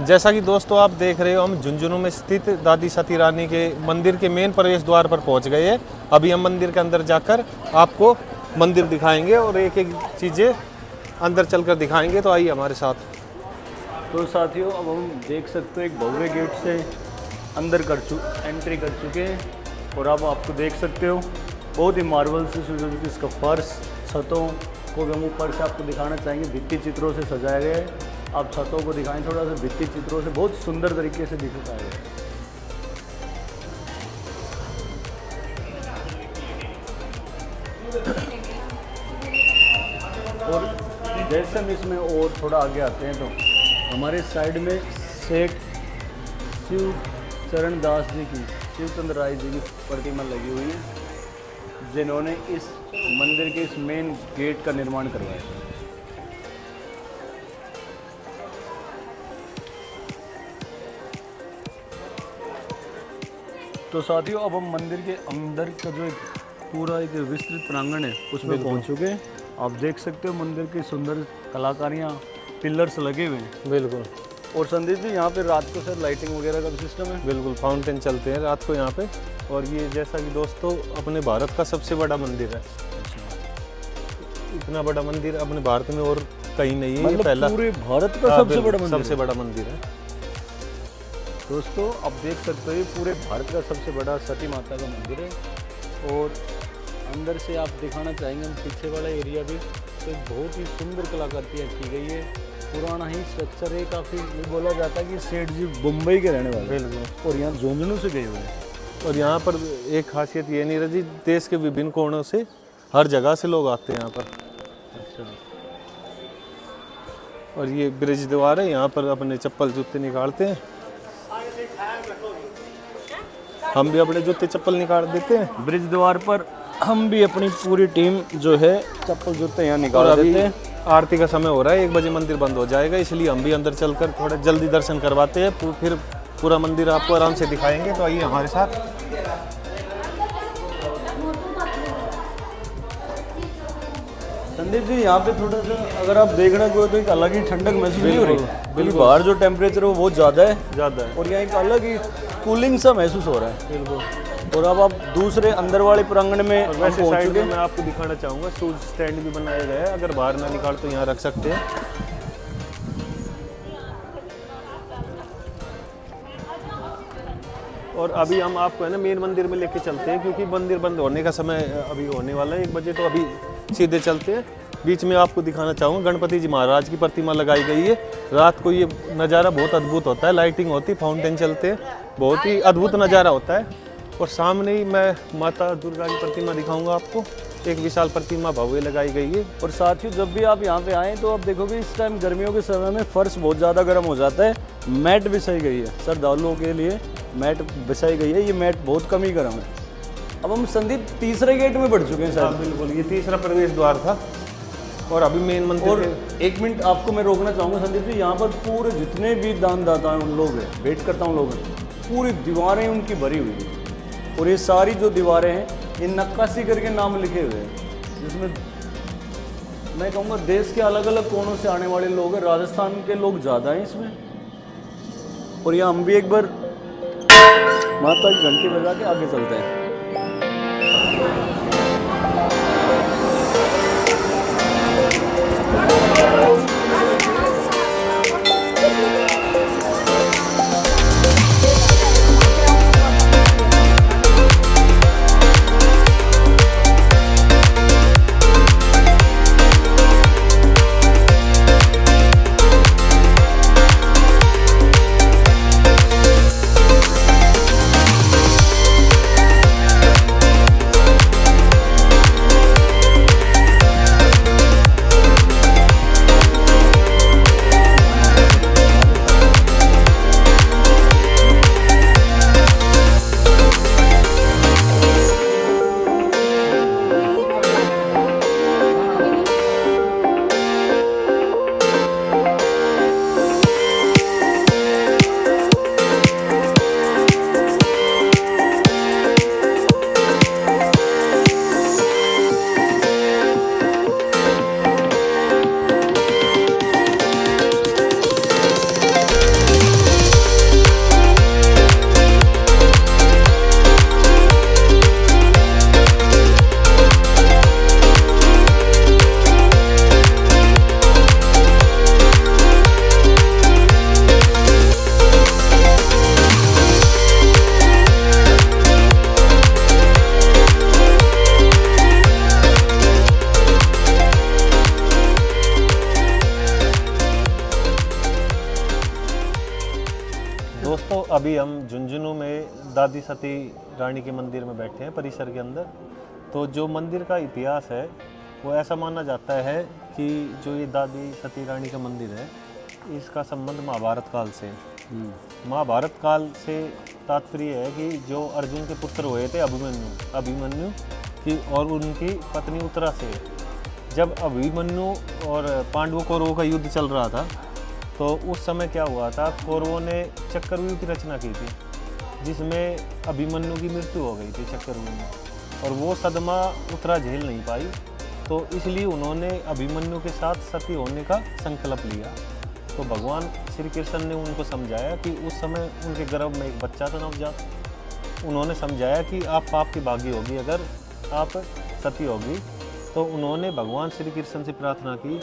जैसा कि दोस्तों आप देख रहे हो, हम झुंझुनू में स्थित दादी सती रानी के मंदिर के मेन प्रवेश द्वार पर पहुंच गए हैं। अभी हम मंदिर के अंदर जाकर आपको मंदिर दिखाएंगे और एक एक चीज़ें अंदर चलकर दिखाएंगे। तो आइए हमारे साथ। तो साथियों, अब हम देख सकते हो एक भव्य गेट से अंदर एंट्री कर चुके हैं और अब आपको देख सकते हो बहुत ही मार्बल से सुशोभित इसका फर्श, छतों को भी हम ऊपर से आपको दिखाना चाहेंगे। भित्ति चित्रों से सजाया गया है। आप छतों को दिखाएं थोड़ा सा, भित्ति चित्रों से बहुत सुंदर तरीके से दिखाया गया है। और जैसे हम इसमें और थोड़ा आगे आते हैं तो हमारे साइड में सेठ शिव चरण दास जी की, शिवचंद्र राय जी की प्रतिमा लगी हुई है, जिन्होंने इस मंदिर के इस मेन गेट का निर्माण करवाया है। तो साथियों, अब हम मंदिर के अंदर का जो एक पूरा एक विस्तृत प्रांगण है उसमें पहुंच चुके हैं। आप देख सकते हो मंदिर की सुंदर कलाकारियाँ, पिलर्स लगे हुए हैं। बिल्कुल। और संदीप जी, यहाँ पे रात को सर लाइटिंग वगैरह का भी सिस्टम है। बिल्कुल, फाउंटेन चलते हैं रात को यहाँ पे। और ये जैसा कि दोस्तों अपने भारत का सबसे बड़ा मंदिर है। इतना बड़ा मंदिर अपने भारत में और कहीं नहीं है। मतलब ये पहला पूरे भारत का सबसे बड़ा मंदिर सबसे बड़ा मंदिर है। दोस्तों आप देख सकते हो ये पूरे भारत का सबसे बड़ा सती माता का मंदिर है। और अंदर से आप दिखाना चाहेंगे हम पीछे वाला एरिया भी, तो बहुत ही सुंदर कलाकृतियाँ की गई है। पुराना ही स्ट्रक्चर है काफ़ी। ये बोला जाता है कि सेठ जी मुंबई के रहने वाले। बिल्कुल। और यहाँ झुंझुनू से गए हुए हैं। और यहाँ पर एक खासियत ये नहीं रही, देश के विभिन्न कोणों से हर जगह से लोग आते हैं यहाँ पर। अच्छा। और ये ब्रिज द्वार है, यहाँ पर अपने चप्पल जूते निकालते हैं। हम भी अपने जूते चप्पल निकाल देते हैं ब्रिज द्वार पर। हम भी अपनी पूरी टीम जो है चप्पल जूते यहाँ निकाल देते हैं। आरती का समय हो रहा है, 1 बजे मंदिर बंद हो जाएगा, इसलिए हम भी अंदर चलकर थोड़ा जल्दी दर्शन करवाते हैं। फिर पूरा मंदिर आपको आराम से दिखाएंगे। तो आइए हमारे साथ। संदीप जी, यहाँ पे थोड़ा सा अगर आप देखना को तो एक अलग ही ठंडक महसूस नहीं हो रही। बिल्कुल। बाहर जो टेम्परेचर है वो बहुत ज़्यादा है और यहाँ एक अलग ही कूलिंग सा महसूस हो रहा है। बिल्कुल। और अब आप दूसरे अंदर वाले प्रांगण में वैसे साइड में मैं आपको दिखाना चाहूँगा, शूज स्टैंड भी बनाया गया है। अगर बाहर ना निकाल तो यहाँ रख सकते हैं। और अभी हम आपको है ना मेन मंदिर में लेके चलते हैं, क्योंकि मंदिर बंद होने का समय अभी होने वाला है 1 बजे। तो अभी सीधे चलते हैं। बीच में आपको दिखाना चाहूँगा गणपति जी महाराज की प्रतिमा लगाई गई है। रात को ये नज़ारा बहुत अद्भुत होता है, लाइटिंग होती है, फाउंटेन चलते हैं, बहुत ही अद्भुत नज़ारा होता है। और सामने ही मैं माता दुर्गा की प्रतिमा दिखाऊंगा आपको। एक विशाल प्रतिमा भव्य लगाई गई है। और साथियों, जब भी आप यहाँ पे आएँ तो आप देखोगे इस टाइम गर्मियों के समय में फर्श बहुत ज़्यादा गर्म हो जाता है। मैट बिछाई गई है, श्रद्धालुओं के लिए मैट बिछाई गई है। ये मैट बहुत कम ही गर्म है। अब हम संदीप तीसरे गेट में बढ़ चुके हैं सर। बिल्कुल, ये तीसरा प्रवेश द्वार था और अभी मेन मंदिर। और 1 मिनट आपको मैं रोकना चाहूँगा संदीप जी, यहाँ पर पूरे जितने भी दानदाता हैं, उन लोग हैं, भेंट करता हूँ लोग हैं, पूरी दीवारें उनकी भरी हुई हैं। और ये सारी जो दीवारें हैं ये नक्काशी करके नाम लिखे हुए हैं, जिसमें मैं कहूँगा देश के अलग अलग कोनों से आने वाले लोग हैं। राजस्थान के लोग ज़्यादा हैं इसमें। और यहाँ हम भी एक बार माता की घंटी बजा के आगे चलते हैं। दोस्तों अभी हम झुंझुनू में दादी सती रानी के मंदिर में बैठे हैं परिसर के अंदर। तो जो मंदिर का इतिहास है वो ऐसा माना जाता है कि जो ये दादी सती रानी का मंदिर है इसका संबंध महाभारत काल से। महाभारत काल से तात्पर्य है कि जो अर्जुन के पुत्र हुए थे अभिमन्यु की और उनकी पत्नी उत्तरा से। जब अभिमन्यु और पांडवों कौरवों का युद्ध चल रहा था तो उस समय क्या हुआ था, कौरवों ने चक्रव्यूह की रचना की थी जिसमें अभिमन्यु की मृत्यु हो गई थी चक्रव्यूह में, और वो सदमा उत्तरा झेल नहीं पाई। तो इसलिए उन्होंने अभिमन्यु के साथ सती होने का संकल्प लिया। तो भगवान श्री कृष्ण ने उनको समझाया कि उस समय उनके गर्भ में एक बच्चा था नवजात। उन्होंने समझाया कि आप पाप की भागी होगी अगर आप सती होगी। तो उन्होंने भगवान श्री कृष्ण से प्रार्थना की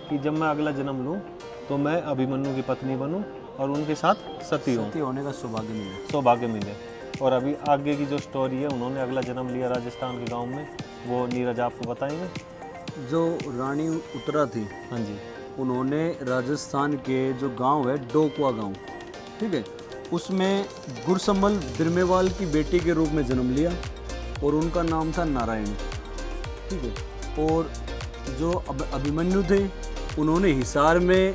कि जब मैं अगला जन्म लूँ तो मैं अभिमन्यु की पत्नी बनूं और उनके साथ सती हूँ, सती होने का सौभाग्य मिले। और अभी आगे की जो स्टोरी है, उन्होंने अगला जन्म लिया राजस्थान के गांव में, वो नीरज आपको बताएंगे। जो रानी उत्तरा थी, हाँ जी, उन्होंने राजस्थान के जो गांव है डोकुआ गांव, ठीक है, उसमें गुरसम्मल बिरमेवाल की बेटी के रूप में जन्म लिया और उनका नाम था नारायण, ठीक है। और जो अभिमन्यु थे उन्होंने हिसार में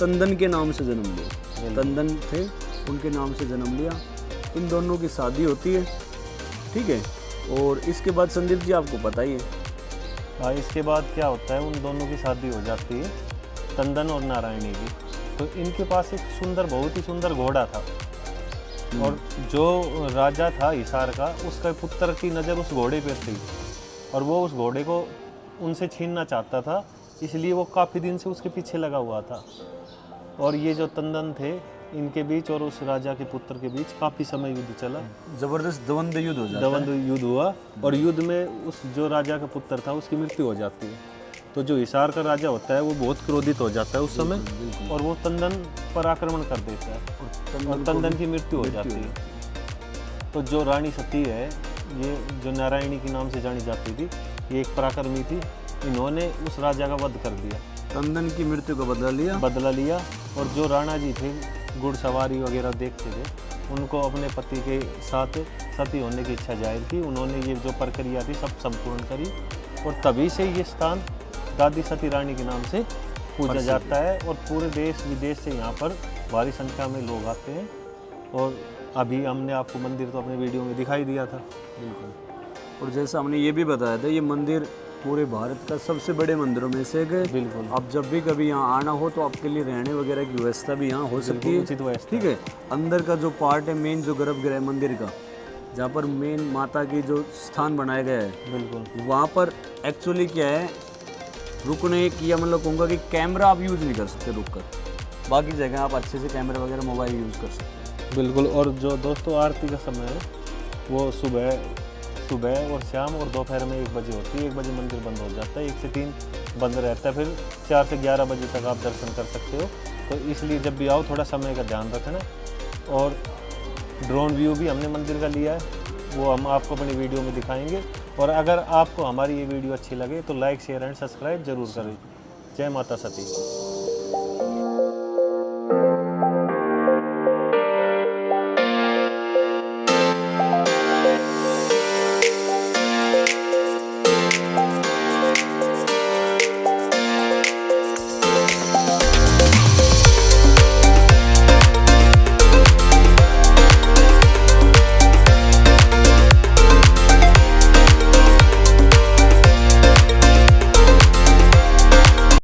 तंदन के नाम से जन्म लिया। तंदन थे, उनके नाम से जन्म लिया। इन दोनों की शादी होती है, ठीक है। और इसके बाद संदीप जी आपको पता ही है, हाँ, इसके बाद क्या होता है, उन दोनों की शादी हो जाती है तंदन और नारायणी की। तो इनके पास एक सुंदर, बहुत ही सुंदर घोड़ा था और जो राजा था हिसार का, उसका पुत्र की नज़र उस घोड़े पर थी और वो उस घोड़े को उनसे छीनना चाहता था, इसलिए वो काफ़ी दिन से उसके पीछे लगा हुआ था। और ये जो तंदन थे, इनके बीच और उस राजा के पुत्र के बीच काफ़ी समय युद्ध चला, जबरदस्त द्वंद्व युद्ध हो जाता है। द्वंद्व युद्ध हुआ और युद्ध में उस जो राजा का पुत्र था उसकी मृत्यु हो जाती है। तो जो हिसार का राजा होता है वो बहुत क्रोधित हो जाता है उस समय और वो तंदन पर आक्रमण कर देता है और तंदन की मृत्यु हो जाती है। तो जो रानी सती है, ये जो नारायणी के नाम से जानी जाती थी, ये एक पराक्रमी थी। इन्होंने उस राजा का वध कर दिया, तंदन की मृत्यु का बदला लिया। और जो राणा जी थे, घुड़सवारी वगैरह देखते थे, उनको अपने पति के साथ सती होने की इच्छा जाहिर की। उन्होंने ये जो प्रक्रिया थी सब संपूर्ण करी और तभी से ये स्थान दादी सती रानी के नाम से पूजा जाता है और पूरे देश विदेश से यहाँ पर भारी संख्या में लोग आते हैं। और अभी हमने आपको मंदिर तो अपने वीडियो में दिखाई दिया था। बिल्कुल। और जैसा हमने ये भी बताया था, ये मंदिर पूरे भारत का सबसे बड़े मंदिरों में से एक है। बिल्कुल। आप जब भी कभी यहाँ आना हो तो आपके लिए रहने वगैरह की व्यवस्था भी यहाँ हो सकती है, ठीक है। अंदर का जो पार्ट है मेन, जो गर्भगृह मंदिर का, जहाँ पर मेन माता की जो स्थान बनाया गया है, बिल्कुल, वहाँ पर एक्चुअली क्या है, रुकने की, या मतलब कहूँगा कि कैमरा आप यूज़ नहीं कर सकते रुक कर। बाकी जगह आप अच्छे से कैमरा वगैरह मोबाइल यूज़ कर सकते हैं। बिल्कुल। और जो दोस्तों आरती का समय है वो सुबह और शाम और दोपहर में 1 बजे होती है। 1 बजे मंदिर बंद हो जाता है, 1 से 3 बंद रहता है, फिर 4 से 11 बजे तक आप दर्शन कर सकते हो। तो इसलिए जब भी आओ थोड़ा समय का ध्यान रखना। और ड्रोन व्यू भी हमने मंदिर का लिया है, वो हम आपको अपनी वीडियो में दिखाएंगे। और अगर आपको हमारी ये वीडियो अच्छी लगे तो लाइक, शेयर एंड सब्सक्राइब जरूर करें। जय माता सती।